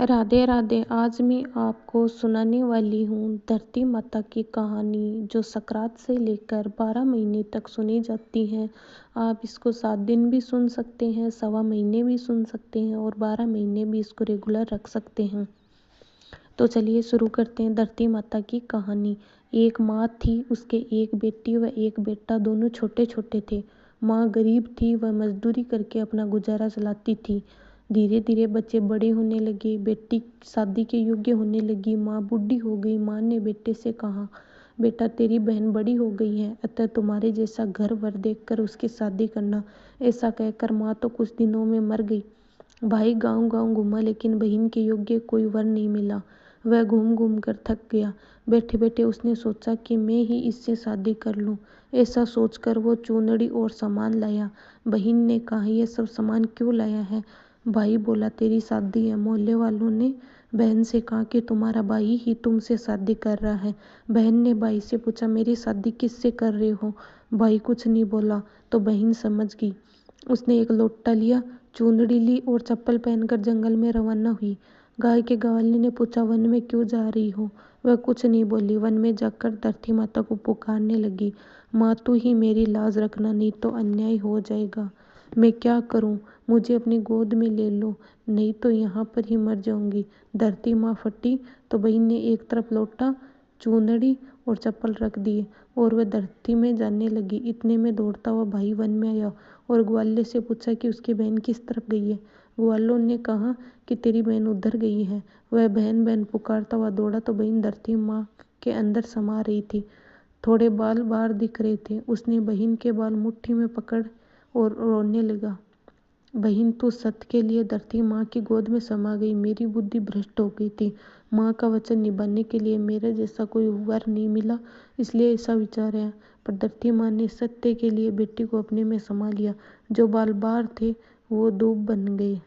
राधे राधे। आज मैं आपको सुनाने वाली हूँ धरती माता की कहानी, जो सकरात से लेकर 12 महीने तक सुनी जाती है। आप इसको 7 दिन भी सुन सकते हैं, सवा महीने भी सुन सकते हैं और 12 महीने भी इसको रेगुलर रख सकते हैं। तो चलिए शुरू करते हैं धरती माता की कहानी। एक माँ थी, उसके एक बेटी व एक बेटा, दोनों छोटे छोटे थे। माँ गरीब थी, वह मजदूरी करके अपना गुजारा चलाती थी। धीरे धीरे बच्चे बड़े होने लगे, बेटी शादी के योग्य होने लगी। माँ बूढ़ी हो गई। माँ ने बेटे से कहा, बेटा तेरी बहन बड़ी हो गई है, अतः तुम्हारे जैसा घर वर देखकर उसकी शादी करना। ऐसा कहकर माँ तो कुछ दिनों में मर गई। भाई गांव गांव घूमा, लेकिन बहन के योग्य कोई वर नहीं मिला। वह घूम घूम कर थक गया। बैठे बैठे उसने सोचा कि मैं ही इससे शादी कर लूं। ऐसा सोचकर वो चूनड़ी और सामान लाया। बहन ने कहा, यह सब सामान क्यों लाया है? भाई बोला, तेरी शादी है। मोहल्ले वालों ने बहन से कहा कि तुम्हारा भाई ही तुमसे शादी कर रहा है। बहन ने भाई से पूछा, मेरी शादी किससे कर रहे हो? भाई कुछ नहीं बोला तो बहन समझ गई। उसने एक लोटा लिया, चूनड़ी ली और चप्पल पहनकर जंगल में रवाना हुई। गाय के ग्वाले ने पूछा, वन में क्यों जा रही हो? वह कुछ नहीं बोली। वन में जाकर धरती माता को पुकारने लगी, माँ तू ही मेरी लाज रखना, नहीं तो अन्याय हो जाएगा। मैं क्या करूं? मुझे अपनी गोद में ले लो, नहीं तो यहाँ पर ही मर जाऊंगी। धरती माँ फटी तो बहन ने एक तरफ लोटा, चूनड़ी और चप्पल रख दिए और वह धरती में जाने लगी। इतने में दौड़ता हुआ भाई वन में आया और ग्वाले से पूछा कि उसकी बहन किस तरफ गई है। ग्वालों ने कहा कि तेरी बहन उधर गई है। वह बहन बहन पुकारता हुआ दौड़ा तो बहन धरती माँ के अंदर समा रही थी। थोड़े बाल बाहर दिख रहे थे। उसने बहन के बाल मुट्ठी में पकड़ और रोने लगा, बहन तू सत्य के लिए धरती माँ की गोद में समा गई। मेरी बुद्धि भ्रष्ट हो गई थी। माँ का वचन निभाने के लिए मेरे जैसा कोई वर नहीं मिला, इसलिए ऐसा विचार है। पर धरती माँ ने सत्य के लिए बेटी को अपने में समा लिया। जो बाल बाहर थे वो दूब बन गए।